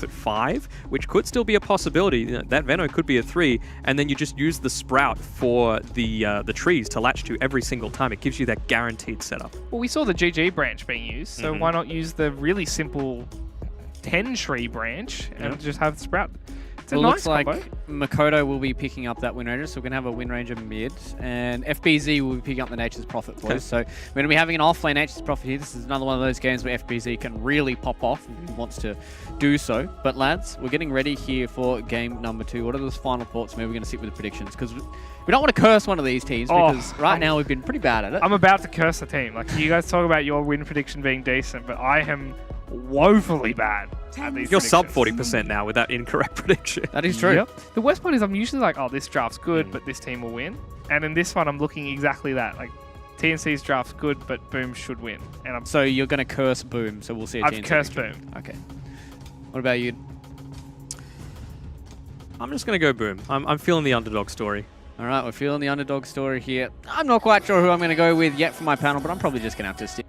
at 5, which could still be a possibility. You know, that Venno could be a 3, and then you just use the Sprout for the trees to latch to every single time. It gives you that guaranteed setup. Well, we saw the GG branch being used, so why not use the really simple 10 tree branch and just have Sprout? It's a nice looks combo. like Makoto will be picking up that Wind Ranger, so we're going to have a Wind Ranger mid, and FBZ will be picking up the Nature's Prophet boys. So we're going to be having an off-lane Nature's Prophet here. This is another one of those games where FBZ can really pop off if he wants to do so. But lads, we're getting ready here for game number 2. What are those final thoughts? Maybe we're going to sit with the predictions, because we don't want to curse one of these teams, because right now we've been pretty bad at it. I'm about to curse the team. Like, you guys talk about your win prediction being decent, but I am woefully bad at these You're sub predictions. 40% now with that incorrect prediction. That is true. Yep. The worst part is I'm usually like, oh, this draft's good, but this team will win. And in this one, I'm looking exactly that. Like, TNC's draft's good, but Boom should win. And So you're going to curse Boom, so we'll see a I've TNC cursed victory. Boom. Okay. What about you? I'm just going to go Boom. I'm feeling the underdog story. All right, we're feeling the underdog story here. I'm not quite sure who I'm going to go with yet for my panel, but I'm probably just going to have to stick.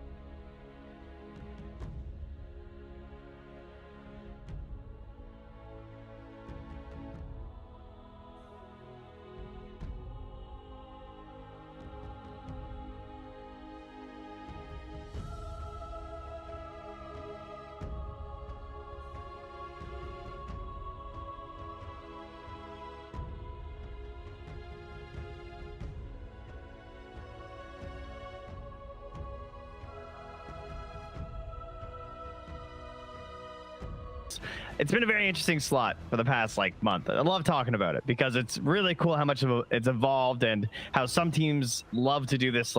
It's been a very interesting slot for the past month. I love talking about it because it's really cool how much it's evolved and how some teams love to do this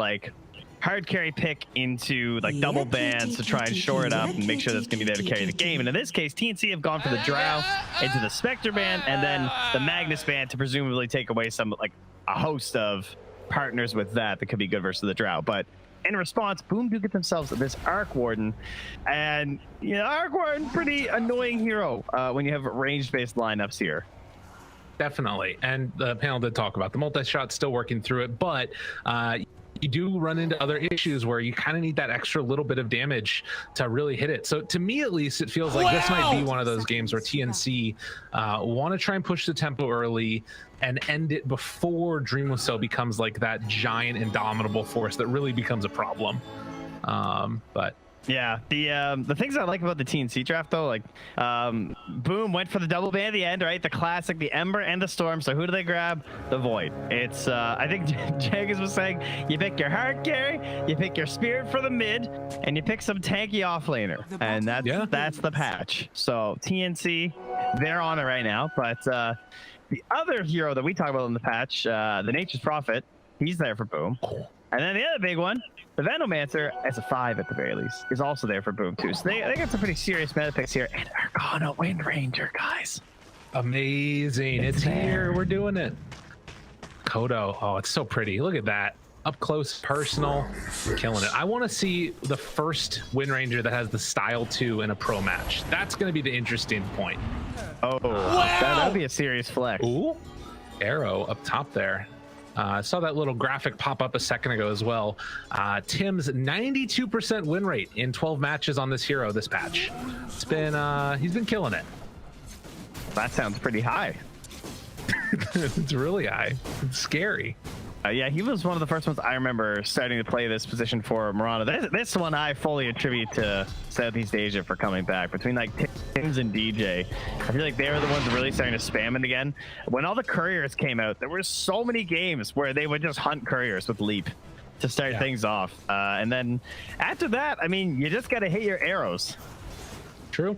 hard carry pick into double bans to try and shore it up and make sure that's gonna be there to carry the game. And in this case, TNC have gone for the Drow into the Spectre ban and then the Magnus ban to presumably take away some a host of partners with that could be good versus the Drow. But in response, Boom do get themselves this Arc Warden, and Arc Warden, pretty annoying hero when you have range-based lineups here. Definitely, and the panel did talk about the multi-shot, still working through it, but you do run into other issues where you kind of need that extra little bit of damage to really hit it. So to me, at least, it feels like this might be one of those games where TNC want to try and push the tempo early and end it before Dreamwell becomes that giant indomitable force that really becomes a problem. But yeah, the things I like about the TNC draft though, Boom went for the double ban at the end, right? The classic, the Ember and the Storm. So who do they grab? The Void. It's I think Jaggers was saying you pick your hard carry, you pick your Spirit for the mid, and you pick some tanky offlaner, and that's the patch. So TNC, they're on it right now. But the other hero that we talk about in the patch, the Nature's Prophet, he's there for Boom. And then the other big one, the Venomancer, as a 5 at the very least, is also there for Boom too. So they got some pretty serious meta picks here. And Arcana Wind Ranger, guys. Amazing. It's here. We're doing it. Kodo. Oh, it's so pretty. Look at that. Up close, personal. We're killing it. I want to see the first Wind Ranger that has the Style 2 in a pro match. That's going to be the interesting point. Oh, wow. That'd be a serious flex. Ooh. Arrow up top there. I saw that little graphic pop up a second ago as well. Tim's 92% win rate in 12 matches on this hero this patch. It's been he's been killing it. That sounds pretty high. It's really high. It's scary. Yeah, he was one of the first ones I remember starting to play this position for Mirana. This one I fully attribute to Southeast Asia for coming back. Between Tims and DJ, I feel like they were the ones really starting to spam it again. When all the couriers came out, there were so many games where they would just hunt couriers with Leap to start things off. And then after that, I mean, you just got to hit your arrows. True.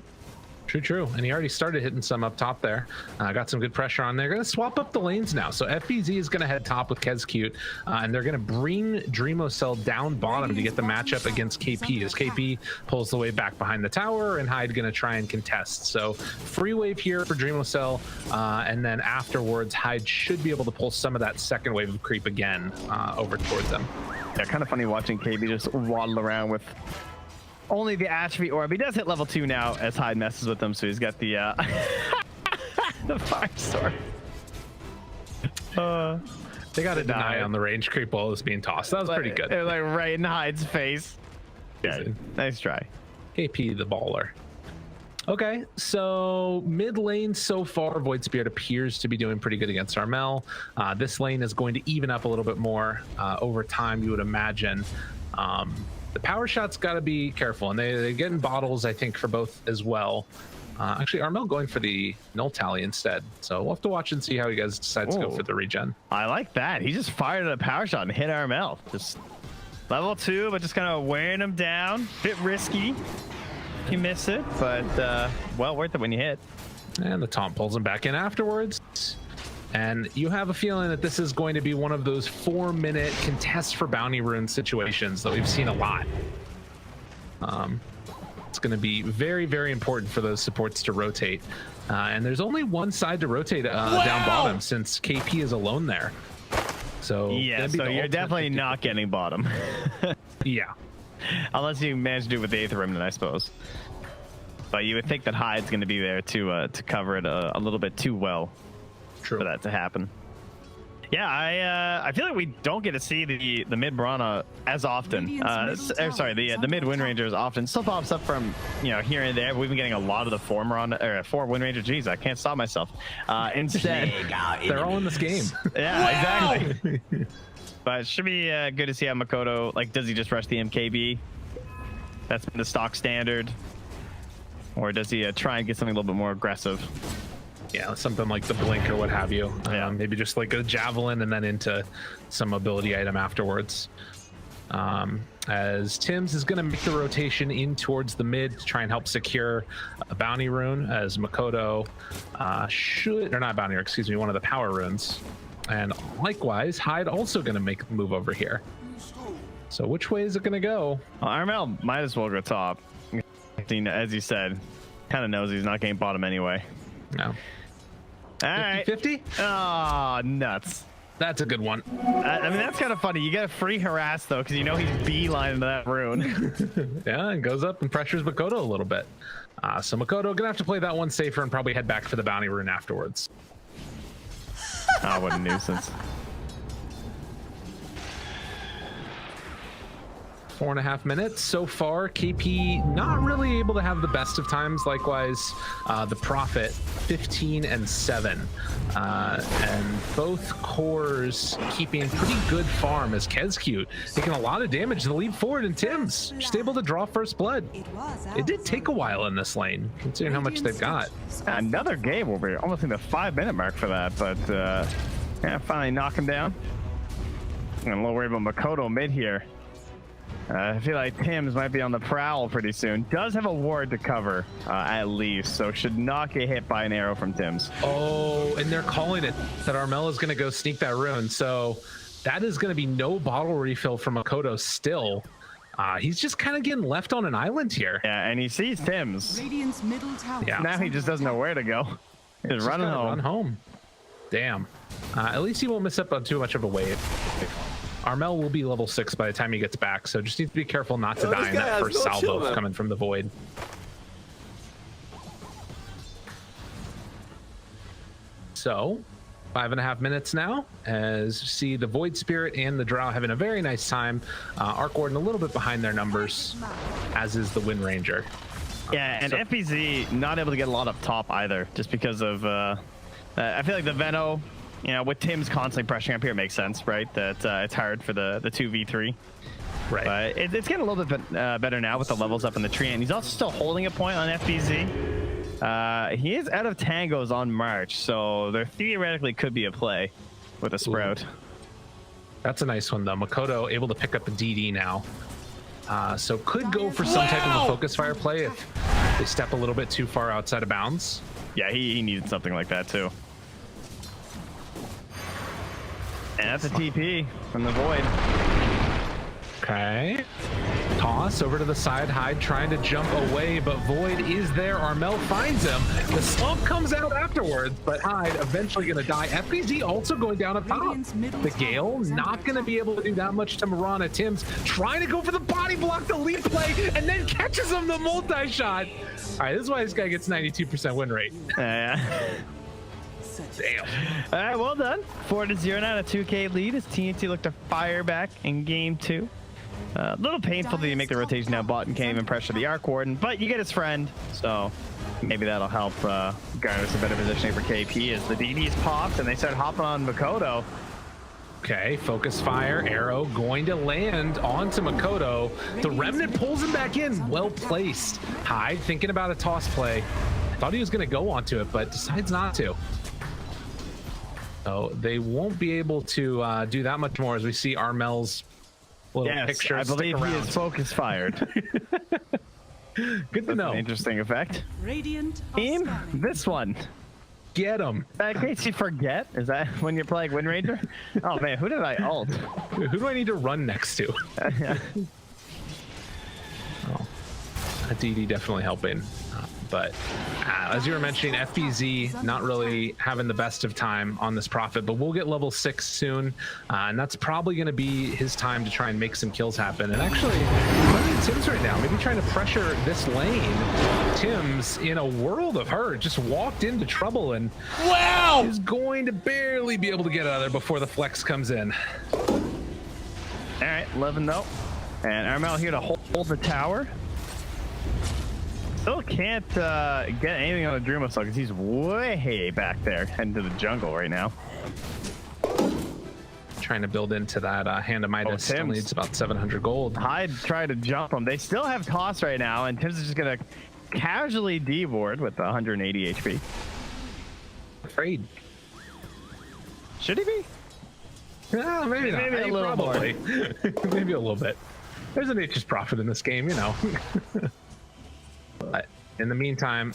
True. And he already started hitting some up top there. Got some good pressure on there. Going to swap up the lanes now. So FBZ is going to head top with Kezcute, and they're going to bring Dreamocell down bottom to get the matchup against KP, as KP pulls the way back behind the tower, and Hyde going to try and contest. So free wave here for Dreamocell, and then afterwards, Hyde should be able to pull some of that second wave of creep again over towards them. Yeah, kind of funny watching KB just waddle around with only the attribute orb. He does hit level 2 now as Hyde messes with him, so he's got the the Firestorm. They got a deny on the range creep while it was being tossed. That was pretty good. It was right in Hyde's face. Yeah, nice try. KP the baller. Okay, so mid lane so far, Void Spirit appears to be doing pretty good against Armel. This lane is going to even up a little bit more over time, you would imagine. The power shot's got to be careful, and they're getting bottles, I think, for both as well. Actually, Armel going for the null tally instead, so we'll have to watch and see how he guys decides to go for the regen. I like that. He just fired a power shot and hit Armel. Just level 2, but just kind of wearing him down. Bit risky. You miss it, but well worth it when you hit. And the taunt pulls him back in afterwards. And you have a feeling that this is going to be one of those 4-minute contest for bounty rune situations that we've seen a lot. It's going to be very, very important for those supports to rotate. And there's only one side to rotate down bottom since KP is alone there. So yeah, so you're definitely not getting bottom. Yeah. Unless you manage to do it with the 8th Remnant, I suppose. But you would think that Hyde's going to be there to cover it a little bit too well for that to happen. Yeah, I feel like we don't get to see the mid Mirana as often. Sorry, the mid Wind Ranger as often. Still pops up from here and there. But we've been getting a lot of the 4 Mirana or 4 Wind Ranger. Jeez, I can't stop myself. Instead, they're all in this game. Yeah, exactly. But it should be good to see how Makoto, like, does he just rush the MKB? That's been the stock standard. Or does he try and get something a little bit more aggressive? Yeah, something like the blink or what have you. Maybe just like a javelin and then into some ability item afterwards. As Tims is going to make the rotation in towards the mid to try and help secure a bounty rune, as Makoto or not bounty rune, excuse me, one of the power runes. And likewise, Hyde also going to make the move over here. So which way is it going to go? Well, Armel might as well go top. As you said, kind of knows he's not getting bottom anyway. No. All right. 50? Oh, nuts. That's a good one. I mean, that's kind of funny. You get a free harass, though, because you know he's beelining to that rune. Yeah, and goes up and pressures Makoto a little bit. So Makoto going to have to play that one safer and probably head back for the bounty rune afterwards. Oh, what a nuisance. 4.5 minutes so far. KP not really able to have the best of times. Likewise, the Prophet 15 and 7, and both cores keeping pretty good farm as Kezcute taking a lot of damage to the leap forward, and Tims just able to draw first blood. It did take a while in this lane considering how much they've got. Another game over here, almost in the 5-minute mark for that, but yeah, finally knock him down. I'm a little worried about Makoto mid here. I feel like Tims might be on the prowl pretty soon. Does have a ward to cover, at least, so should not get hit by an arrow from Tims. Oh, and they're calling it that Armel is going to go sneak that rune, so that is going to be no bottle refill from Makoto still. He's just kind of getting left on an island here. Yeah, and he sees Tims. Radiant's middle tower. Yeah. Now he just doesn't know where to go. He's running home. Run home. Damn. At least he won't miss up on too much of a wave. Armel will be level 6 by the time he gets back, so just needs to be careful not to die in that first salvo coming from the void. So 5.5 minutes now, as you see the Void Spirit and the Drow having a very nice time. Arc Warden a little bit behind their numbers, as is the Wind Ranger. Yeah, and FBZ not able to get a lot up top either, just because of I feel like the Veno, with Tim's constantly pressuring up here, it makes sense, right? That it's hard for the 2v3. Right. But it's getting a little bit better now with the levels up in the tree, and he's also still holding a point on FBZ. He is out of tangos on March, so there theoretically could be a play with a Sprout. Ooh. That's a nice one, though. Makoto able to pick up a DD now. So could go for some type of a focus fire play if they step a little bit too far outside of bounds. Yeah, he needed something like that, too. And that's a TP from the Void. Okay. Toss over to the side. Hyde trying to jump away, but Void is there. Armel finds him. The slump comes out afterwards, but Hyde eventually going to die. FBZ also going down up top. The Gale not going to be able to do that much to Mirana. Tims trying to go for the body block, the leap play, and then catches him the multi-shot. All right, this is why this guy gets 92% win rate. Yeah. Damn. All right, well done. 4-0 now, a 2K lead as TNC look to fire back in game 2. A little painful that you make the rotation now. Bot and can't even pressure the Arc Warden, but you get his friend, so maybe that'll help garner some better positioning for KP as the DD's popped and they start hopping on Makoto. Okay, focus fire, arrow going to land onto Makoto. The Remnant pulls him back in. Well placed. Hyde thinking about a toss play. Thought he was going to go onto it, but decides not to. So they won't be able to do that much more as we see Armel's little picture. I believe he is focus fired. Good to know. An interesting effect. Radiant Team, this one. Get him. In case you forget, is that when you're playing Wind Ranger? Oh man, who did I ult? Who do I need to run next to? Oh, DD definitely helping. But as you were mentioning, FBZ not really having the best of time on this Prophet, but we'll get level 6 soon, and that's probably going to be his time to try and make some kills happen. And actually, looking at Tim's right now, maybe trying to pressure this lane. Tim's in a world of hurt, just walked into trouble and is going to barely be able to get out of there before the flex comes in. All right, 11 though, and Armel here to hold the tower. Still can't get anything on the Drumo because he's way back there, heading to the jungle right now. Trying to build into that hand of Midas. Still needs about 700 gold. Hyde tried to jump him. They still have toss right now, and Tim's is just gonna casually D-ward with 180 HP. Afraid. Should he be? Yeah, maybe not. Maybe a little probably. Maybe a little bit. There's a nature's prophet in this game, you know. But in the meantime,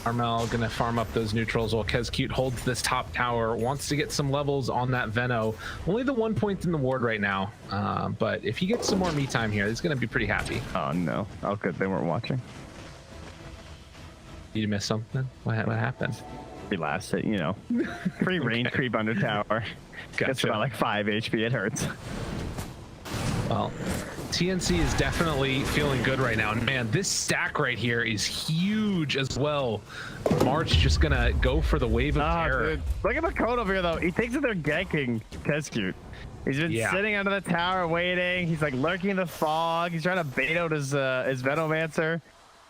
Armel gonna farm up those neutrals while Kezcute holds this top tower, wants to get some levels on that Veno. Only the 1 point in the ward right now, but if he gets some more me time here, he's gonna be pretty happy. Oh no! Oh good, they weren't watching. Did you miss something? What happened? He last hit, you know. Free range creep under tower. Gets about like 5 HP. It hurts. Well, TNC is definitely feeling good right now. And man, this stack right here is huge as well. March just gonna go for the wave of terror. Dude. Look at Makoto over here though. He thinks that they're ganking Kezcute. He's been sitting under the tower waiting. He's like lurking in the fog. He's trying to bait out his Venomancer.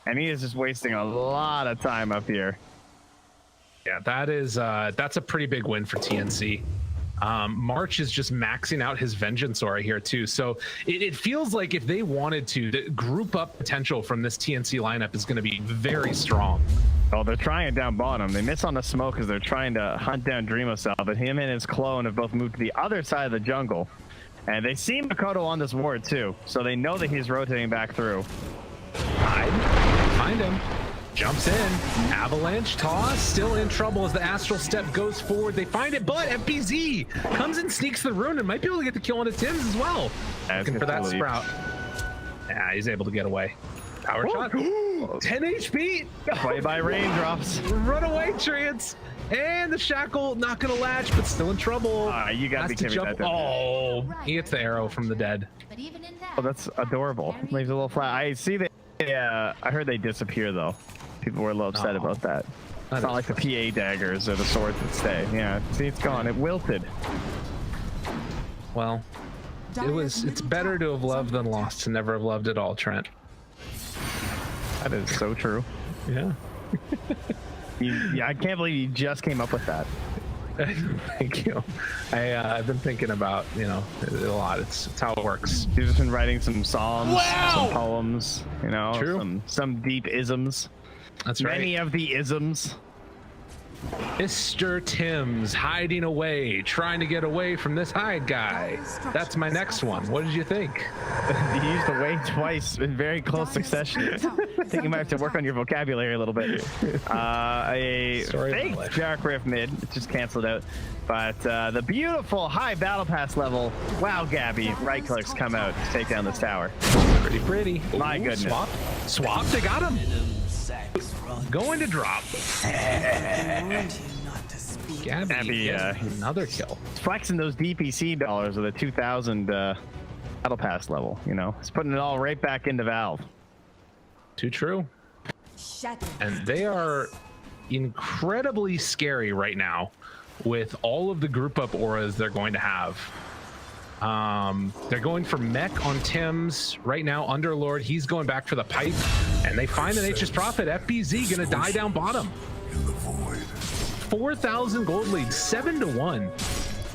And he is just wasting a lot of time up here. Yeah, that's a pretty big win for TNC. March is just maxing out his Vengeance Aura here too. So it feels like if they wanted to, the group up potential from this TNC lineup is going to be very strong. Oh, they're trying it down bottom. They miss on the smoke because they're trying to hunt down Dreamosel, but him and his clone have both moved to the other side of the jungle. And they see Makoto on this ward too, so they know that he's rotating back through. Hide, find him. Jumps in, avalanche toss, still in trouble as the astral step goes forward. They find it, but FBZ comes and sneaks the rune and might be able to get the kill onto Tim's as well. Looking for that sprout. Yeah, he's able to get away. Power shot. 10 HP. Play by raindrops. Run away, Trance. And the shackle not gonna latch, but still in trouble. You gotta be kidding me. Oh, he hits the arrow from the dead. Oh, that's adorable. Leaves a little flat. I see that. Yeah, I heard they disappear though. People were a little upset about that. It's not like the PA daggers or the swords that stay. Yeah, see, it's gone. It wilted. Well, it's better to have loved than lost, to never have loved at all, Trent. That is so true. Yeah. Yeah, I can't believe you just came up with that. Thank you. I've been thinking about, you know, a lot. It's how it works. You've just been writing some psalms, some poems, you know, True. some deep isms. That's right. Many of the isms. Mr. Tim's hiding away, trying to get away from this Hyde guy. That's my next one. What did you think? You used the way twice in very close succession. I think you might have to work on your vocabulary a little bit. A fake Dark Rift mid, it's just canceled out. But the beautiful high battle pass level. Wow, Gabby, right clicks come out to take down this tower. Pretty. My goodness. Swap, they got him. Going to drop. Gabby another kill. Flexing those DPC dollars with a 2,000 battle pass level, you know. It's putting it all right back into Valve. Too true. And they are incredibly scary right now with all of the group up auras they're going to have. They're going for mech on Tim's right now. Underlord, he's going back for the pipe, and they find an H's Prophet. FBZ gonna die down bottom. 4,000 gold lead, 7-1.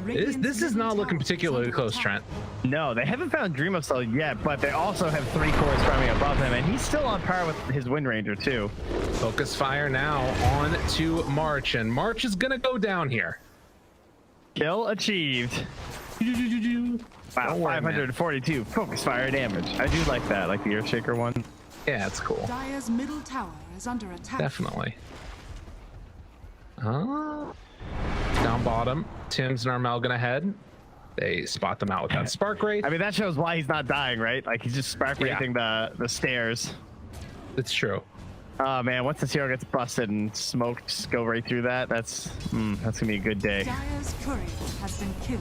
This is not looking particularly close, Trent. No, they haven't found DreamOfCell yet, but they also have 3 cores farming above him, and he's still on par with his Wind Ranger too. Focus fire now on to March, and March is gonna go down here. Kill achieved. Wow, 542 focus fire damage. I do like that, like the Earthshaker one. Yeah, it's cool. Dire's middle tower is under attack. Definitely. Down bottom, Tim's and Armel gonna head. They spot them out with that Spark Wraith. I mean, that shows why he's not dying, right? Like, he's just Spark Wraithing the stairs. It's true. Oh man, once this hero gets busted and smoked go right through that, that's gonna be a good day. Dire's courier has been killed.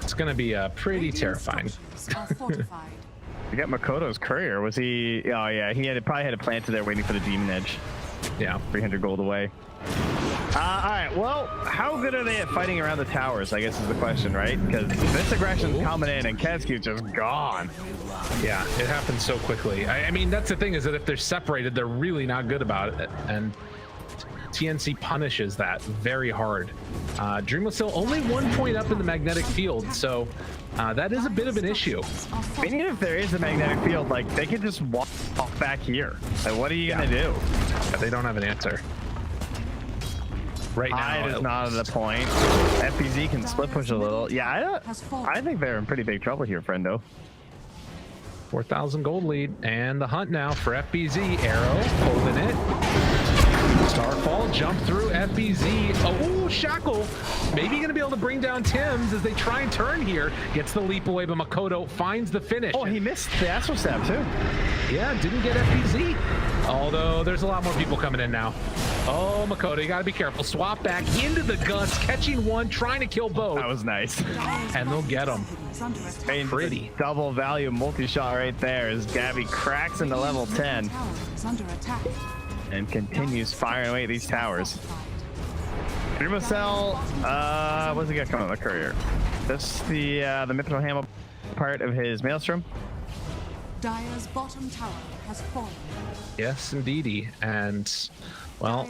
It's gonna be pretty terrifying. Structures are fortified. You got Makoto's courier. Was he? Oh yeah, he probably had it planted there waiting for the Demon Edge. Yeah. 300 gold away. All right, well, how good are they at fighting around the towers, I guess is the question, right? Because this aggression's coming in and Kescu's just gone. Yeah, it happens so quickly. I mean, that's the thing, is that if they're separated, they're really not good about it. And TNC punishes that very hard. DreamOfCell only 1 point up in the magnetic field, so that is a bit of an issue. I mean, even if there is a magnetic field, like, they could just walk back here. Like, what are you gonna do? Yeah, they don't have an answer. Right now, Hyde is not at the point. FBZ can split push a little. Yeah, I think they're in pretty big trouble here, friendo. 4,000 gold lead, and the hunt now for FBZ. Arrow holding it. Starfall jump through FBZ. Oh, Shackle. Maybe gonna be able to bring down Tim's as they try and turn here. Gets the leap away, but Makoto finds the finish. Oh, he missed the Astral Stab too. Yeah, didn't get FBZ. Although there's a lot more people coming in now. Oh, Makoto, you gotta be careful. Swap back into the guts, catching one, trying to kill both. That was nice. And they'll get him. Pretty. Double value multi-shot right there as Gabby cracks into level 10 and continues firing away at these towers. DreamOfCell, what's he got coming on the courier? This the Mithril Hammer part of his Maelstrom. Dire's bottom tower has fallen. Yes, indeedy. And well,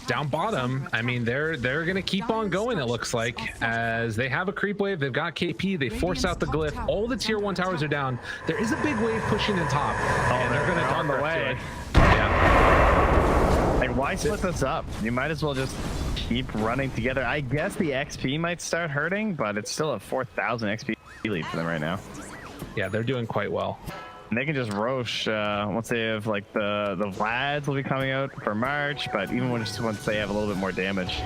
down bottom, I mean, they're gonna keep on going, it looks like, as they have a creep wave. They've got KP. They force out the glyph. All the tier 1 towers are down. There is a big wave pushing in top. And they're gonna on the dark way. it. Yeah. Like, why split this up? You might as well just keep running together. I guess the XP might start hurting, but it's still a 4,000 XP lead for them right now. Yeah, they're doing quite well. And they can just Roche once they have, like, the Vlads will be coming out for March, but even once they have a little bit more damage.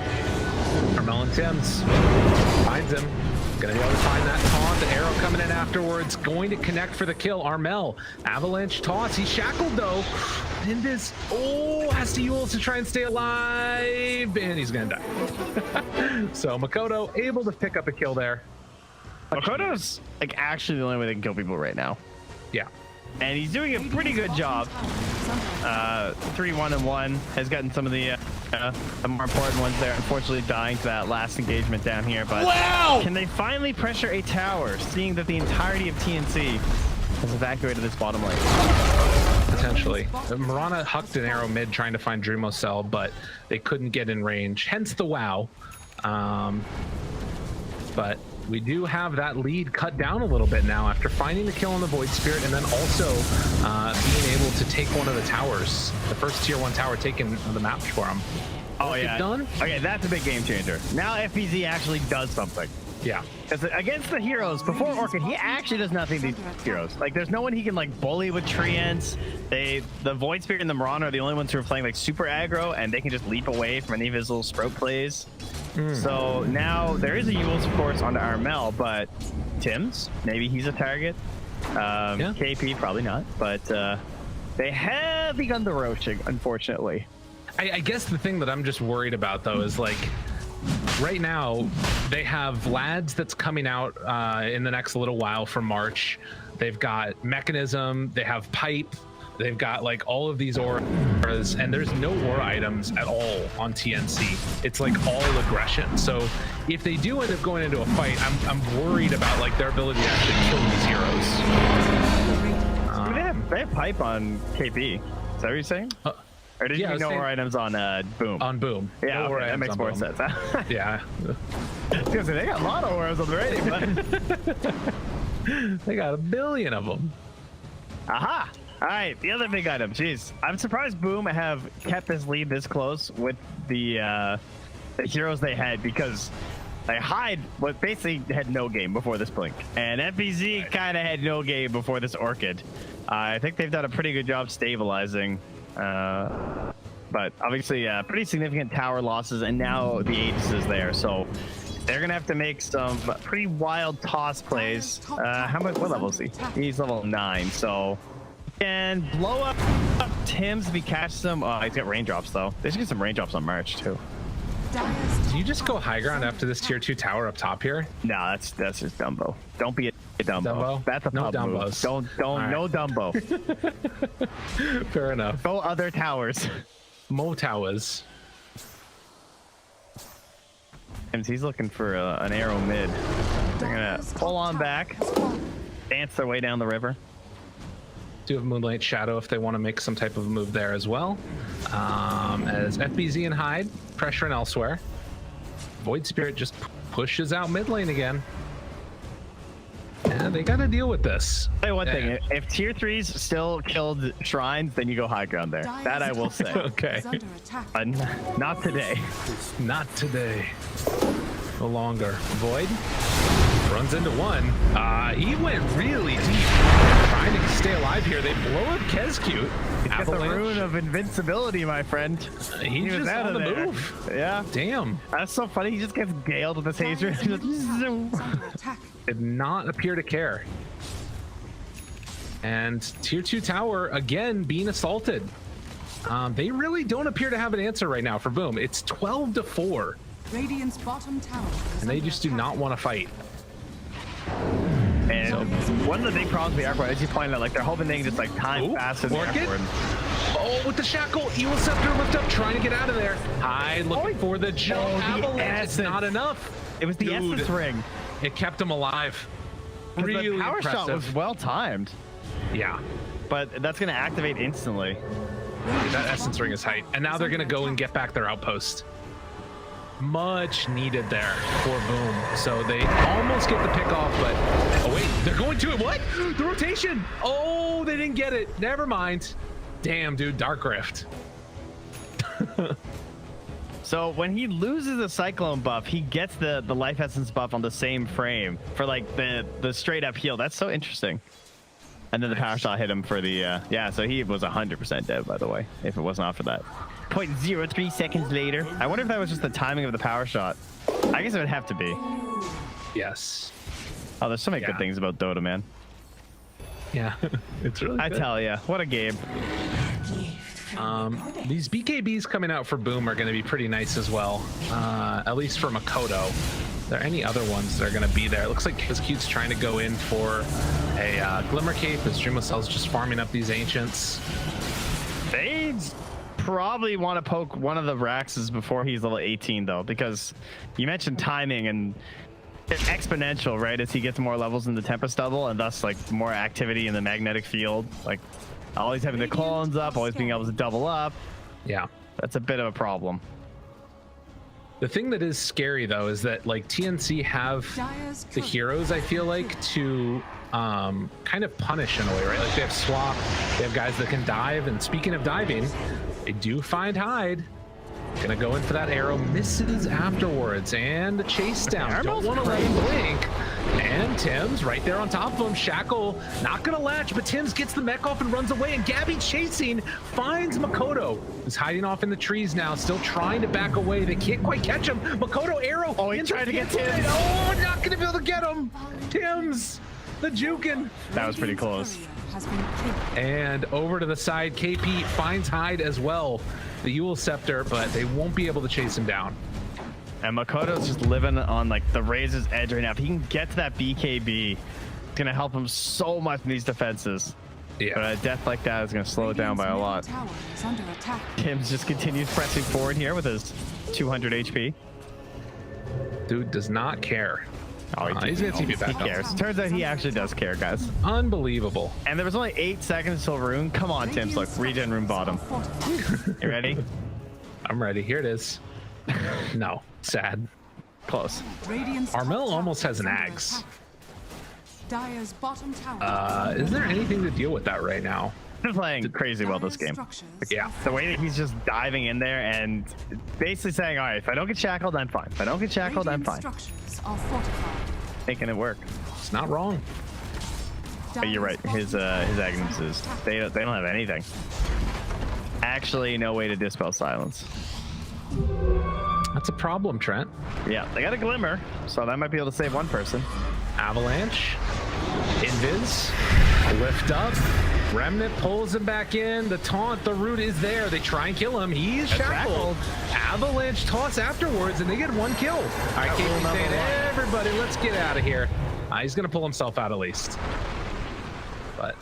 Armel and Tim's finds him. Gonna be able to find that taunt. The arrow coming in afterwards. Going to connect for the kill. Armel, avalanche toss. He's shackled though. And this, has to use to try and stay alive, and he's gonna die. So Makoto able to pick up a kill there. Makoto's, like, actually the only way they can kill people right now. Yeah. And he's doing a pretty good job. 3-1-1 has gotten some of the more important ones there. Unfortunately, dying to that last engagement down here. But can they finally pressure a tower, seeing that the entirety of TNC has evacuated this bottom lane? Potentially. Mirana hucked an arrow mid trying to find DreamOfCell, but they couldn't get in range. Hence the WoW. But we do have that lead cut down a little bit now after finding the kill on the Void Spirit, and then also being able to take one of the towers, the first tier 1 tower taken on the map for him. Oh yeah. Done? Okay, that's a big game changer. Now FBZ actually does something. Yeah. Because against the heroes, before Orchid, he actually does nothing to these heroes. Like, there's no one he can, like, bully with treants. The Void Spirit and the Mirana are the only ones who are playing, like, super aggro, and they can just leap away from any of his little sprout plays. So now there is a Yules, of course, onto Armel, but Tim's, maybe he's a target. Yeah. KP, probably not. But they have begun the roaching, unfortunately. I guess the thing that I'm just worried about, though, is, like, right now they have Vlads that's coming out in the next little while for March. They've got Mechanism, they have Pipe, They've got like all of these auras, and there's no aura items at all on TNC. It's like all aggression. So if they do end up going into a fight, I'm worried about like their ability to actually kill these heroes. They have pipe on KP. Is that what you're saying? Or did you know aura items on Boom? On Boom. Yeah, No okay, that makes more sense. Yeah. I was gonna say, they got a lot of auras on the rating, but They got a billion of them. aha! All right, the other big item. Jeez, I'm surprised Boom have kept this lead this close with the heroes they had, because they basically had no game before this Blink, and FBZ kind of had no game before this Orchid. I think they've done a pretty good job stabilizing, but obviously pretty significant tower losses, and now the Aegis is there, so they're gonna have to make some pretty wild toss plays. What level is he? He's level 9, so and blow up Tim's if he catches them. Oh, he's got raindrops though. They should get some raindrops on March too. Do you just go high ground after this tier 2 tower up top here? No, that's just Dumbo. Don't be a Dumbo. Dumbo? That's a No pub move. Dumbos. Don't All no right. Dumbo. Fair enough. Go other towers. Mo towers. And he's looking for an arrow mid. They're gonna pull on back, dance their way down the river. Do have Moonlight Shadow if they want to make some type of move there as well. As FBZ and Hyde pressuring elsewhere. Void Spirit just pushes out mid lane again. And they got to deal with this. Tell you one thing, if tier 3s still killed shrines, then you go high ground there. That I will say. Okay. Not today. Not today. No longer. Void runs into one. He went really deep. Trying to stay alive here. They blow up Kezcute. Got the rune of invincibility, my friend. He's just out on of the there. move. Yeah. Damn. That's so funny. He just gets galed with this hazer. Did not appear to care. And tier 2 tower again being assaulted. They really don't appear to have an answer right now for Boom. It's 12-4. Radiant's bottom tower is And they under just do attack. not want to fight. And one of the big problems with the Arc, as you pointed out, like they're hoping they can just like time faster than Orchid? Arc. Oh, with the shackle, Evil Scepter lift up, trying to get out of there. Hyde looking for the jump. Avalanche. It's not enough. It was the Dude, Essence Ring. It kept him alive. Really The power impressive. shot was well timed, Yeah, but that's going to activate instantly. that Essence Ring is height. And now they're going to go and get back their outpost. Much needed there for Boom. So they almost get the pick off, but oh wait, they're going to it. What? The rotation. Oh, they didn't get it. Never mind. Damn, dude, Dark Rift. So when he loses the Cyclone buff, he gets the Life Essence buff on the same frame for like the straight up heal. That's so interesting. And then the power shot hit him for the yeah. So he was 100% dead, by the way, if it wasn't after that. 0.03 seconds later. I wonder if that was just the timing of the power shot. I guess it would have to be. Yes. Oh, there's so many good things about Dota, man. Yeah, it's really I good. tell you, what a game. These BKBs coming out for Boom are going to be pretty nice as well, at least for Makoto. Are there any other ones that are going to be there? It looks like Kezcute's trying to go in for a Glimmer Cape as Dreamocel's just farming up these Ancients. They probably want to poke one of the Raxes before he's level 18, though, because you mentioned timing and it's exponential, right? As he gets more levels in the Tempest double, and thus like more activity in the magnetic field, like always having the clones up, always being able to double up. Yeah. That's a bit of a problem. The thing that is scary though is that like TNC have the heroes, I feel like, to kind of punish in a way, right? Like they have Swap, they have guys that can dive, and speaking of diving, they do find Hyde. Gonna go in for that arrow, misses afterwards, and the chase down. Don't want to let him blink. And Tim's right there on top of him. Shackle not gonna latch, but Tim's gets the mech off and runs away. And Gabby chasing finds Makoto, who's hiding off in the trees now, still trying to back away. They can't quite catch him. Makoto arrow. Oh, he's trying to get Tim. Oh, not gonna be able to get him. Tim's the jukin. That was pretty close. And over to the side, KP finds Hyde as well, the Yule Scepter, but they won't be able to chase him down. And Makoto's just living on like the razor's edge right now. If he can get to that BKB, it's gonna help him so much in these defenses. Yeah. But a death like that is going to slow it down by a lot. Tower is under attack. Tim's just continues pressing forward here with his 200 HP. Dude does not care. Oh, He's gonna TP back he cares. Turns out he actually does care, guys. Unbelievable. And there was only 8 seconds till rune. Come on, Tim's. Look, regen rune bottom. You ready? I'm ready. Here it is. No. Sad. Close. Radiant's Armel top almost tower has is an under axe. attack. Dire's bottom tower. Is there anything to deal with that right now? He's playing crazy well this game. Yeah. The way that he's just diving in there and basically saying, all right, if I don't get shackled, I'm fine. If I don't get shackled, I'm fine. Structures are fortified. Making it work. It's not wrong. But you're right. His Agnes they don't have anything. Actually, no way to dispel silence. That's a problem, Trent. Yeah, they got a glimmer, so that might be able to save one person. Avalanche. Invis. Lift up. Remnant pulls him back in. The taunt, the root is there. They try and kill him. He's shackled. Avalanche toss afterwards, and they get 1 kill. All right, KP saying, everybody, let's get out of here. He's going to pull himself out at least. But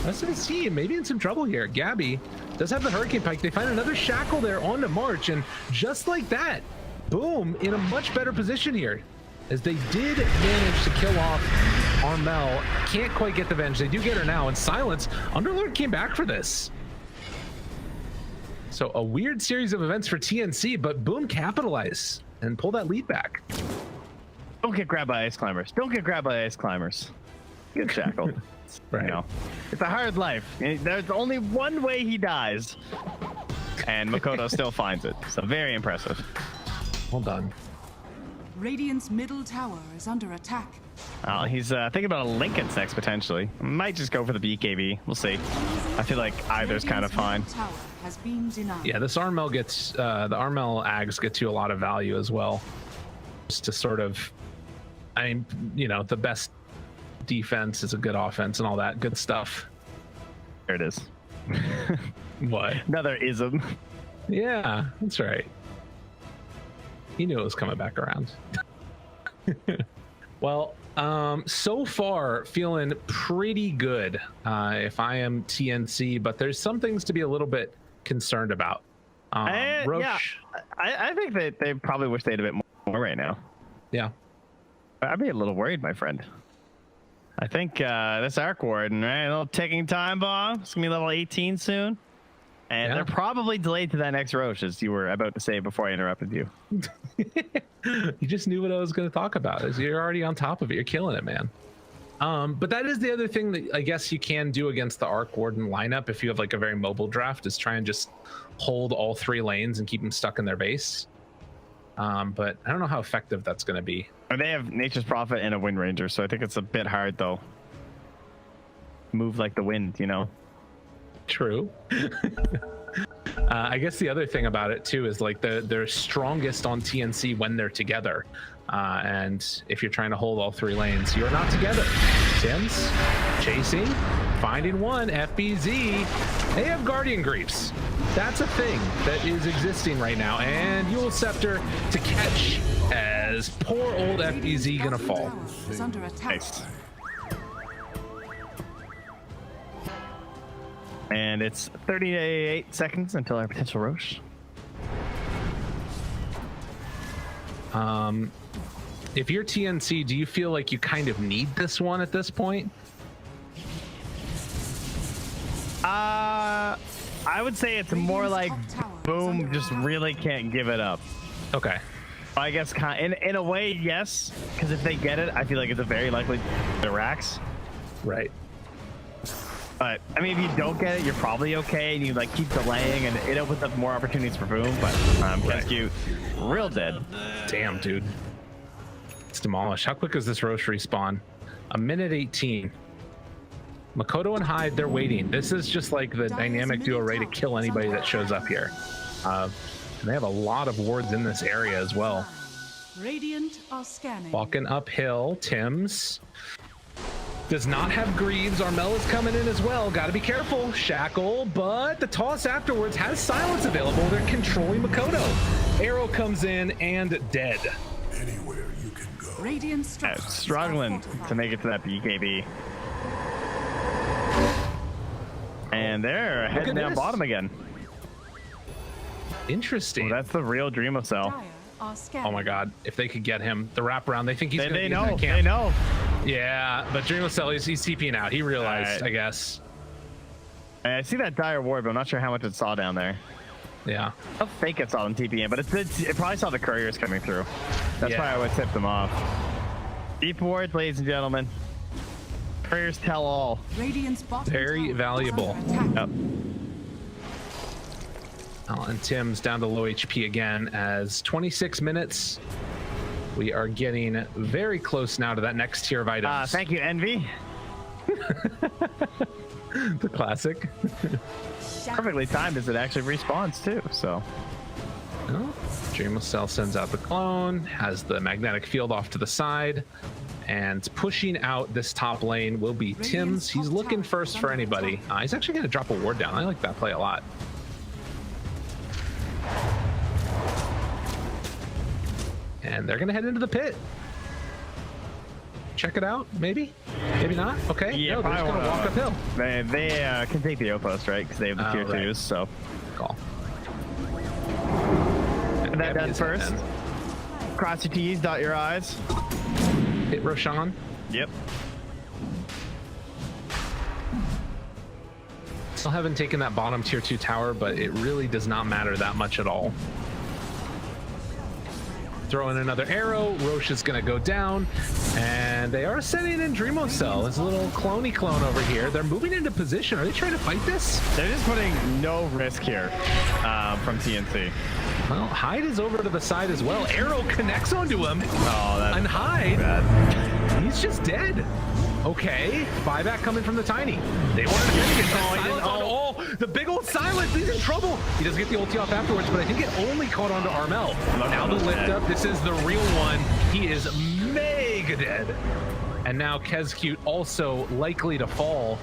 let's see. Maybe in some trouble here. Gabby does have the Hurricane Pike. They find another shackle there on the march, and just like that, boom, in a much better position here. As they did manage to kill off Armel. Can't quite get the Venge. They do get her now. And Silence, Underlord came back for this. So a weird series of events for TNC, but boom, capitalize and pull that lead back. Don't get grabbed by ice climbers. Don't get grabbed by ice climbers. Get shackled. Right. You know, it's a hard life. There's only one way he dies. And Makoto still finds it. So very impressive. Well done. Radiant's middle tower is under attack. He's thinking about a Lincoln's next potentially. Might just go for the BKB. We'll see. I feel like either's kind of fine. Radiant's middle tower has been denied. Yeah, this Armel gets the Armel Ags gets you a lot of value as well. Just to sort of, I mean, you know, the best defense is a good offense and all that good stuff. There it is. What? Another ism. Yeah, that's right. He knew it was coming back around. Well, so far feeling pretty good if I am TNC, but there's some things to be a little bit concerned about. Roche, yeah, I think that they probably wish they had a bit more right now. Yeah. I'd be a little worried, my friend. I think this Arc Warden, right? A little ticking time bomb. It's going to be level 18 soon. And they're probably delayed to that next Roche, as you were about to say before I interrupted you. You just knew what I was going to talk about. Is you're already on top of it. You're killing it, man. But that is the other thing that I guess you can do against the Arc Warden lineup if you have like a very mobile draft, is try and just hold all 3 lanes and keep them stuck in their base. But I don't know how effective that's going to be. They have Nature's Prophet and a Wind Ranger, so I think it's a bit hard, though. Move like the wind, you know? True. I guess the other thing about it too is like they're strongest on TNC when they're together, and if you're trying to hold all 3 lanes, you're not together. Tim's chasing, finding one. FBZ, they have Guardian Griefs. That's a thing that is existing right now, and Yule Scepter to catch as poor old FBZ gonna fall. Is under attack. Nice. And it's 38 seconds until our potential Roche. If you're TNC, do you feel like you kind of need this one at this point? I would say it's more like Boom just really can't give it up. Okay. I guess in a way, yes, because if they get it, I feel like it's a very likely to Rax. Right. But I mean, if you don't get it, you're probably okay, and you like keep delaying, and it opens up more opportunities for Boom. But Rescue, real dead. Damn, dude. It's demolished. How quick is this Roche respawn? 1:18. Makoto and Hyde, they're waiting. This is just like the dynamic duo ready to kill anybody that shows up here. And they have a lot of wards in this area as well. Radiant are scanning. Walking uphill, Tim's does not have Greaves. Armel is coming in as well. Got to be careful. Shackle, but the toss afterwards has silence available. They're controlling Makoto. Arrow comes in and dead. Anywhere you can go. Radiant structures Struggling are fortified. to make it to that BKB. And they're heading down this. bottom again. Interesting. That's the real Dreamo Cell. Dire are scanning. Oh my god, if they could get him, the wraparound, they think he's going to be in that They camp. know. Yeah, but Dreamo Cell, he's TPing out. He realized, I guess. I see that Dire ward, but I'm not sure how much it saw down there. Yeah. I think it saw them TP in, but it probably saw the couriers coming through. That's Yeah. why I would tip them off. Deep ward, ladies and gentlemen. Couriers tell all. Radiant's bottom Very tower is valuable. under attack. Yep. And Tim's down to low HP again as 26 minutes. We are getting very close now to that next tier of items. Thank you, Envy. The classic. Perfectly timed as it actually respawns too, so. Oh, Dreamo Cell sends out the clone, has the magnetic field off to the side, and pushing out this top lane will be Tim's. He's looking first for anybody. He's actually going to drop a ward down. I like that play a lot. And they're going to head into the pit. Check it out, maybe? Maybe not? Okay. Yeah, no, they're just going to walk uphill. They can take the outpost, right? Because they have the tier right. 2s, so. Call. Get that done first. Cross your T's, dot your I's. Hit Roshan. Yep. Still haven't taken that bottom tier 2 tower, but it really does not matter that much at all. Throw in another arrow. Roche is going to go down, and they are sending in Dreamo Cell. It's a little clone over here. They're moving into position. Are they trying to fight this? They're just putting no risk here from TNC. Well, Hyde is over to the side as well. Arrow connects onto him. Oh, that's And Hyde, bad. he's just dead. Okay, buyback coming from the Tiny. They want to get silence on. Oh, the big old silence. He's in trouble. He doesn't get the ulti off afterwards, but I think it only caught onto Armel. Now the lift up. This is the real one. He is mega dead. And now Kezcute also likely to fall,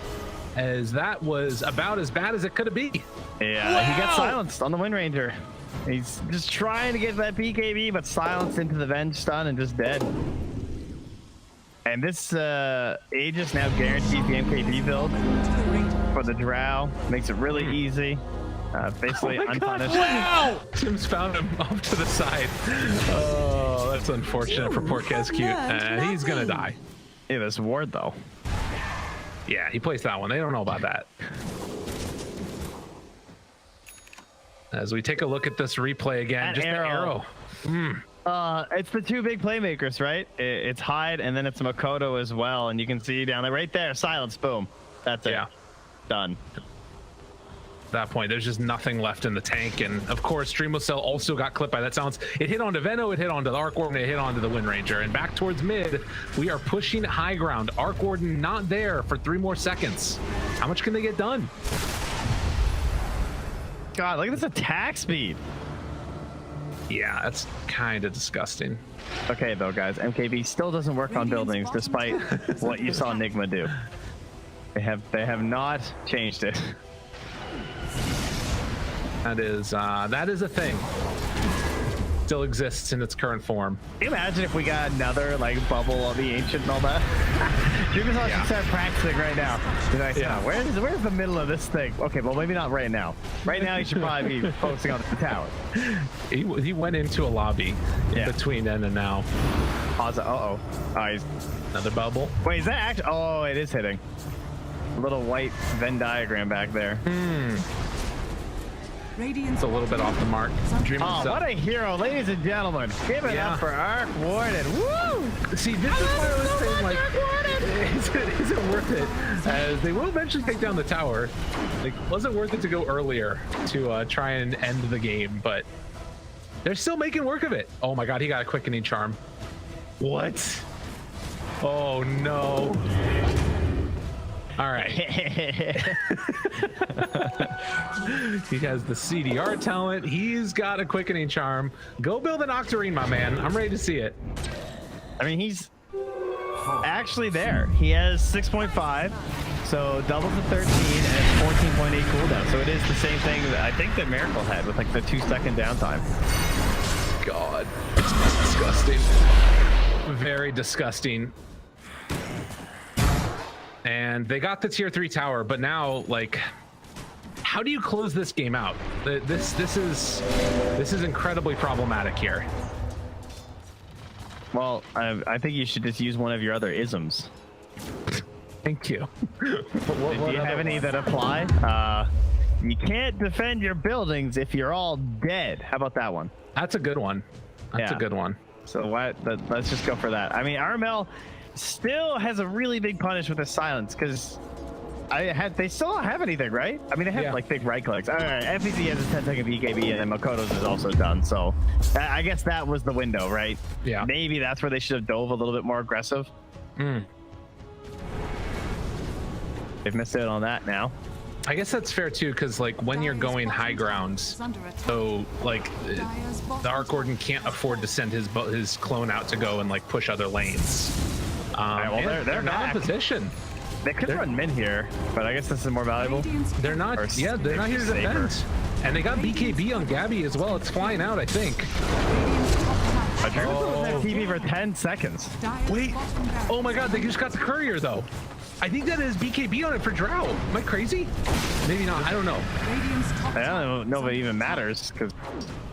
as that was about as bad as it could have been. Yeah, he got silenced on the Wind Ranger. He's just trying to get that PKB, but silenced into the Venge stun and just dead. And this Aegis now guarantees the MKB build for the Drow. Makes it really easy. Basically unpunished. Wow! Tim's found him off to the side. Oh, that's unfortunate for poor Kezcute. He's gonna die. Yeah, this ward though. Yeah, he placed that one. They don't know about that. As we take a look at this replay again, That just arrow. the arrow. It's the two big playmakers, right? It's Hyde and then it's Makoto as well. And you can see down there, right there, silence, boom. That's it. Yeah. Done. At that point, there's just nothing left in the tank. And of course, Dreamo Cell also got clipped by that silence. It hit onto Veno, it hit onto the Arc Warden, it hit onto the Wind Ranger. And back towards mid, we are pushing high ground. Arc Warden not there for 3 more seconds. How much can they get done? God, look at this attack speed. Yeah, that's kind of disgusting. Okay, though, guys, MKB still doesn't work on buildings despite what you saw Nigma do. They have not changed it. That is a thing. Still exists in its current form. Can you imagine if we got another like bubble of the ancient and all that? Dreamos Cell should start practicing right now. Be like, Yeah. Where's the middle of this thing? Okay, well maybe not right now. Right now you should probably be focusing on the tower. He went into a lobby in between then and now. Oh, he's Another bubble. wait. Is that actually? Oh, it is hitting. A little white Venn diagram back there. Radiant's It's a little bit off the mark. Dreamo Oh, Cell. what a hero, ladies and gentlemen. Give it Yeah. up for Arc Warden. Woo! See, this is why I was saying, like, is it worth it? As they will eventually take down the tower. Like, was it worth it to go earlier to try and end the game? But they're still making work of it. Oh my god, he got a quickening charm. What? Oh no. All right. He has the CDR talent. He's got a quickening charm. Go build an Octarine, my man. I'm ready to see it. I mean, he's actually there. He has 6.5, so doubles to 13 and it's 14.8 cooldown. So it is the same thing that I think that Miracle had with like the 2-second downtime. God, it's disgusting. Very disgusting. And they got the tier 3 tower, but now, like, how do you close this game out? This is incredibly problematic here. Well, I think you should just use one of your other isms. Thank you. Do you have any that apply? You can't defend your buildings if you're all dead. How about that one? That's a good one. That's a good one. So let's just go for that. I mean, Armel still has a really big punish with his silence because they still don't have anything, right? I mean, they have like big right clicks. All right, FEZ has a 10-second BKB, and then Makoto's is also done. So I guess that was the window, right? Yeah. Maybe that's where they should have dove a little bit more aggressive. They've missed out on that now. I guess that's fair too, because like when you're going high ground, so like the Arc Gordon can't afford to send his clone out to go and like push other lanes. Well, they're not in position. They could run mid here, but I guess this is more valuable. They're not. Yeah, they're not here to defend. And they got BKB on Gabby as well. It's flying out, I think. TV for 10 seconds. Wait. Oh my God! They just got the courier though. I think that is BKB on it for Drow. Am I crazy? Maybe not. I don't know. I don't know if it even matters because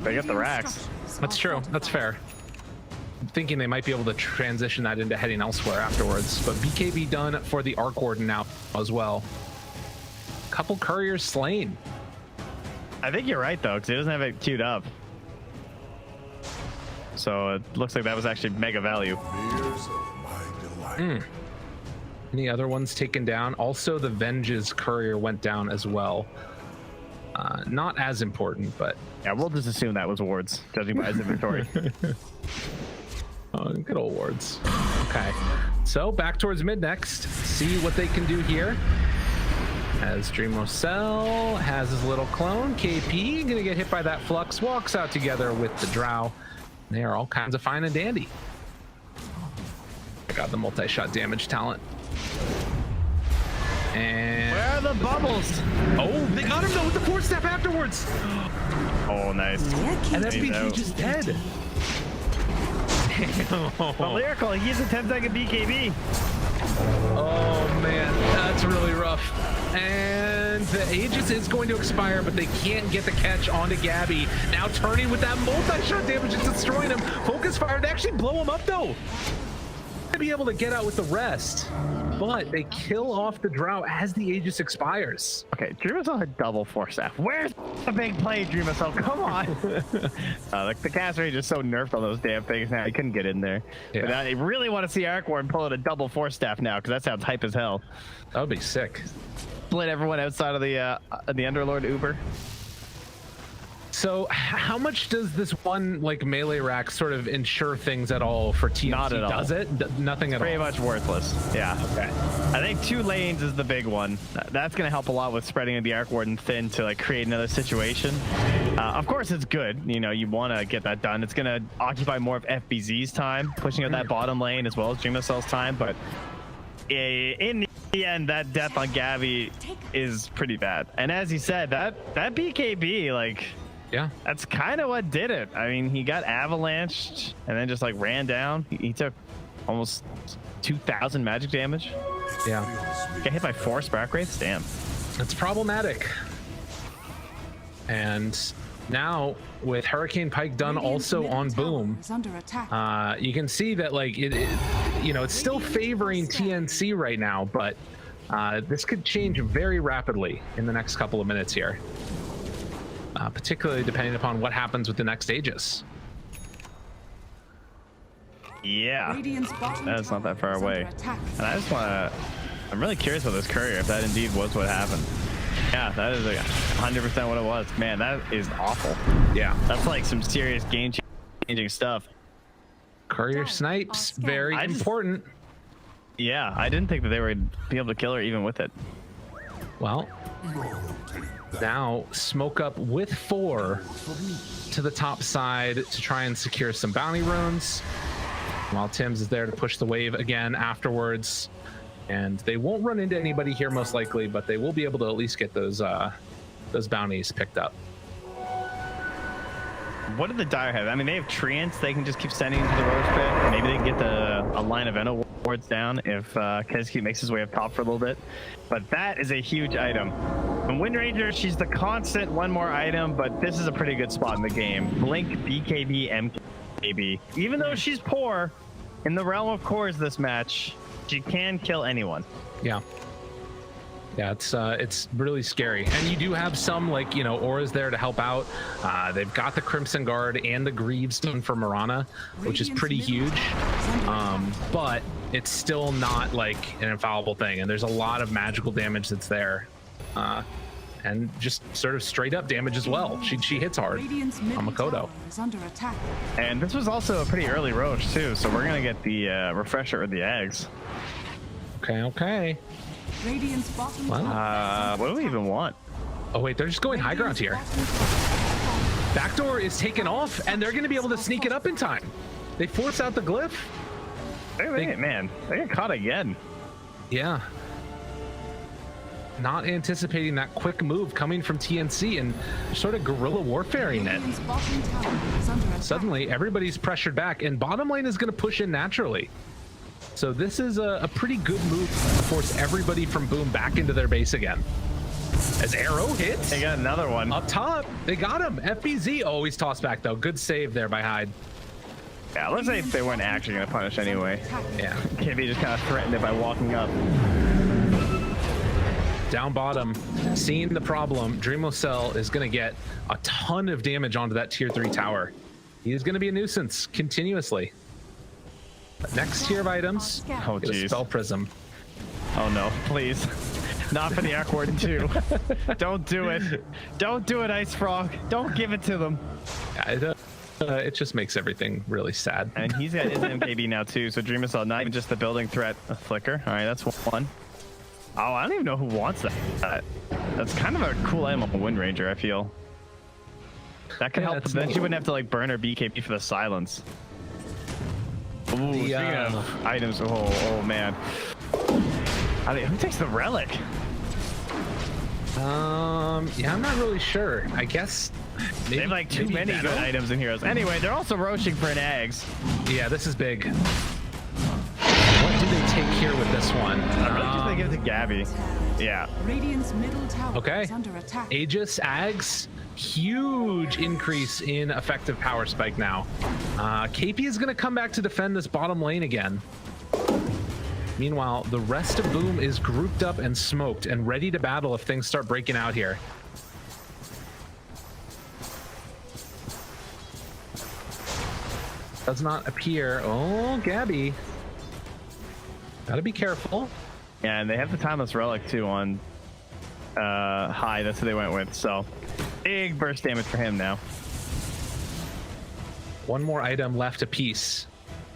they got the racks. That's true. That's fair. I'm thinking they might be able to transition that into heading elsewhere afterwards. But BKB done for the Arc Warden now as well. Couple couriers slain. I think you're right though, because he doesn't have it queued up. So it looks like that was actually mega value. Any other ones taken down? Also, the Venge's courier went down as well. Not as important, but yeah, we'll just assume that was wards, judging by his inventory. Oh, good old wards. Okay, so back towards mid next. See what they can do here. As Dreamocell has his little clone, KP gonna get hit by that Flux, walks out together with the Drow. They are all kinds of fine and dandy. I got the multi-shot damage talent. And where are the bubbles? Oh, they got him though with the 4-step afterwards. Oh, nice. And FBG just dead. But Lyrical, he has a 10-second BKB. Oh man, that's really rough. And the Aegis is going to expire, but they can't get the catch onto Gabby. Now turning with that multi-shot damage, it's destroying him. Focus fire to actually blow him up though. To be able to get out with the rest, but they kill off the Drow as the Aegis expires. Okay, Dreamocell had double 4-step. Where's the big play, Dreamocell? Come on. Like the cast range is so nerfed on those damn things now. He couldn't get in there. Yeah. But I really want to see Arc Warden pull out a double 4-step now, because that sounds hype as hell. That would be sick. Split everyone outside of the Underlord Uber. So how much does this one like melee rack sort of ensure things at all for TNC? Not at all. Does it? Nothing at all. Pretty much worthless. Yeah. Okay. I think 2 lanes is the big one. That's going to help a lot with spreading the Arc Warden thin to like create another situation. Of course, it's good. You know, you want to get that done. It's going to occupy more of FBZ's time, pushing out that bottom lane as well as Dreamocell's time. But in the end, that death on Gabby is pretty bad. And as you said, that BKB, like... Yeah, that's kind of what did it. I mean, he got avalanched and then just like ran down. He took almost 2,000 magic damage. Yeah. Got hit by 4 spark rates. Damn. That's problematic. And now with Hurricane Pike done also on Boom, you can see that like it's still favoring TNC right now, but this could change very rapidly in the next couple of minutes here. Particularly depending upon what happens with the next Aegis. Yeah, that's not that far away. And I just want to... I'm really curious about this courier, if that indeed was what happened. Yeah, that is 100% what it was. Man, that is awful. Yeah, that's like some serious game-changing stuff. Courier snipes, very important. Yeah, I didn't think that they would be able to kill her even with it. Well... Now, smoke up with 4 to the top side to try and secure some bounty runes, while Tim's is there to push the wave again afterwards. And they won't run into anybody here most likely, but they will be able to at least get those bounties picked up. What did the Dire have? I mean, they have Treants. They can just keep sending into the Roach Pit. Maybe they can get a line of Eno wards down if Kezki makes his way up top for a little bit. But that is a huge item. And Wind Ranger, she's the constant one more item, but this is a pretty good spot in the game. Blink, BKB, MKB. Even though she's poor, in the realm of cores this match, she can kill anyone. Yeah. Yeah, it's really scary. And you do have some, like, you know, auras there to help out. They've got the Crimson Guard and the Greavestone for Mirana, which is pretty huge. But it's still not like an infallible thing. And there's a lot of magical damage that's there. And just sort of straight up damage as well. She hits hard on Makoto. And this was also a pretty early Roche too, so we're gonna get the refresher or the eggs. Okay. What do we even want? Oh wait, they're just going high ground here. Backdoor is taken off, and they're gonna be able to sneak it up in time. They force out the glyph. Man, they get caught again. Yeah. Not anticipating that quick move coming from TNC and sort of guerrilla warfaring it. Suddenly, everybody's pressured back, and bottom lane is going to push in naturally. So this is a pretty good move to force everybody from Boom back into their base again. As Arrow hits. They got another one. Up top, they got him. FBZ, oh, he's tossed back though. Good save there by Hyde. Yeah, let's say they weren't actually going to punish anyway. Yeah. KB just kind of threatened it by walking up. Down bottom, seeing the problem, DreamoCell is going to get a ton of damage onto that tier 3 tower. He is going to be a nuisance continuously. Next tier of items, Spell Prism. Oh no, please. Not for the Arc Warden 2. Don't do it. Don't do it, Ice Frog. Don't give it to them. It just makes everything really sad. And he's got his MKB now too, so DreamoCell, not even just the building threat, a flicker. All right, that's one. Oh, I don't even know who wants that. That's kind of a cool item on Wind Ranger, I feel. That could help. Then she wouldn't have to like burn her BKB for the silence. Ooh, speaking of items, oh man. Who takes the relic? Yeah, I'm not really sure. I guess maybe, they have like too many good items in Heroes. Anyway, they're also roaching for an eggs. Yeah, this is big. What do they take here with this one? I really just think give it to Gabby. Yeah. Radiant's middle tower okay. is under attack. Aegis, Ags, huge increase in effective power spike now. KP is going to come back to defend this bottom lane again. Meanwhile, the rest of Boom is grouped up and smoked and ready to battle if things start breaking out here. Does not appear. Oh, Gabby. Gotta be careful. Yeah, and they have the Timeless Relic too on high. That's who they went with. So big burst damage for him now. One more item left apiece.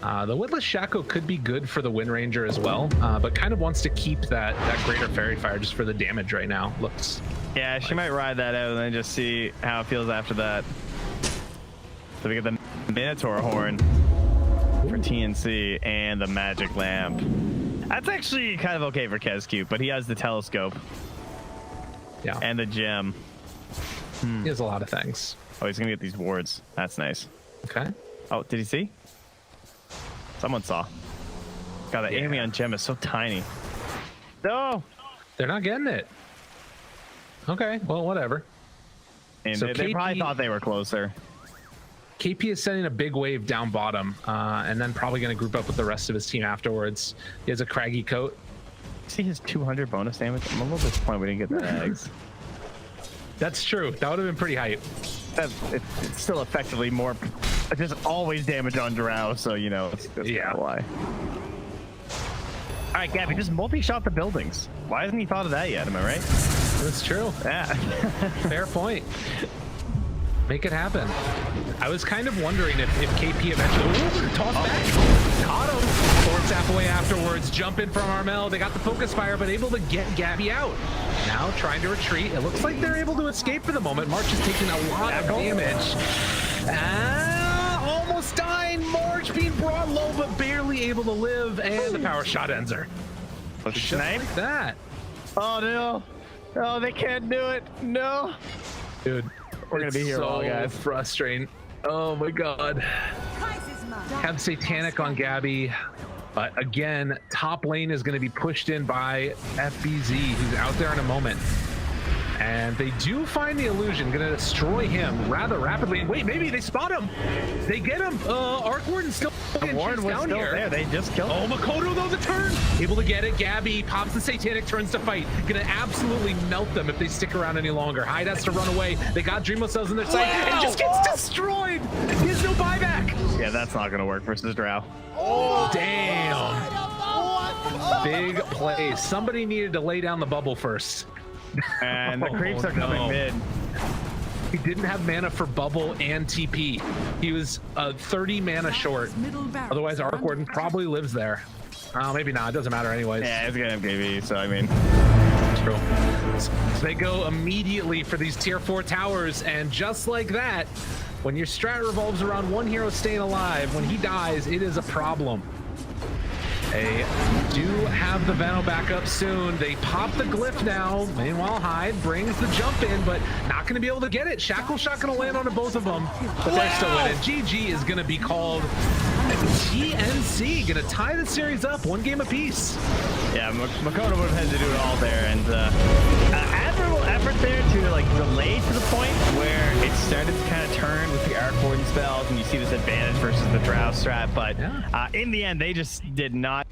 The Witless Shaco could be good for the Wind Ranger as well, but kind of wants to keep that Greater Fairy Fire just for the damage right now. Looks. Yeah, she might ride that out and then just see how it feels after that. So we get the Minotaur Horn for TNC and the Magic Lamp. That's actually kind of okay for Kezcube, but he has the Telescope. Yeah. And the Gem. He has a lot of things. Oh, he's gonna get these wards. That's nice. Okay. Oh, did he see? Someone saw. God, the enemy on Gem is so tiny. No! They're not getting it. Okay, well, whatever. And so they probably thought they were closer. KP is sending a big wave down bottom, and then probably going to group up with the rest of his team afterwards. He has a craggy coat. See his 200 bonus damage? I'm a little disappointed we didn't get the eggs. That's true. That would have been pretty hype. It's still effectively more... Just always damage on Drow, so, you know, that's why. All right, Gabby, just multi-shot the buildings. Why hasn't he thought of that yet? Am I right? That's true. Yeah. Fair point. Make it happen. I was kind of wondering if KP eventually toss back. Caught him. Forward tap away afterwards. Jump in from Armel. They got the focus fire, but able to get Gabby out. Now trying to retreat. It looks like they're able to escape for the moment. March is taking a lot of damage. Almost dying. March being brought low, but barely able to live. And the power shot ends her. Just like that. Oh, no. Oh, they can't do it. No. Dude. We're gonna be here so all, guys. Frustrating. Oh my god. Have Satanic on Gabby. But again, top lane is going to be pushed in by FBZ, who's out there in a moment. And they do find the illusion, gonna destroy him rather rapidly. Wait, maybe they spot him. They get him. Arc Warden still Warden was down still here. there. They just killed him. Oh, Makoto though, the turn. Able to get it. Gabby pops the Satanic, turns to fight. Gonna absolutely melt them if they stick around any longer. Hyde has to run away. They got Dreamo Cells in their sight and just gets destroyed. He has no buyback. Yeah, that's not gonna work versus Drow. Oh, damn. Big play. Somebody needed to lay down the bubble first. And the creeps are coming mid. He didn't have mana for bubble and TP. He was 30 mana short. Middle barracks Otherwise, are Arc under Warden attack. probably lives there. Maybe not. It doesn't matter anyways. Yeah, it's gonna have KV, so I mean. True. So they go immediately for these tier 4 towers, and just like that, when your strat revolves around one hero staying alive, when he dies, it is a problem. They do have the Veno back up soon. They pop the glyph now. Meanwhile, Hyde brings the jump in, but not going to be able to get it. Shackle shot going to land on both of them, but they're still winning. GG is going to be called TNC. Going to tie the series up 1 game apiece. Yeah, Makoto would have had to do it all there, and admirable effort there to like delay to the point where it started to kind of turn with the Arc Warden spells, and you see this advantage versus the Drow strat. But in the end, they just did not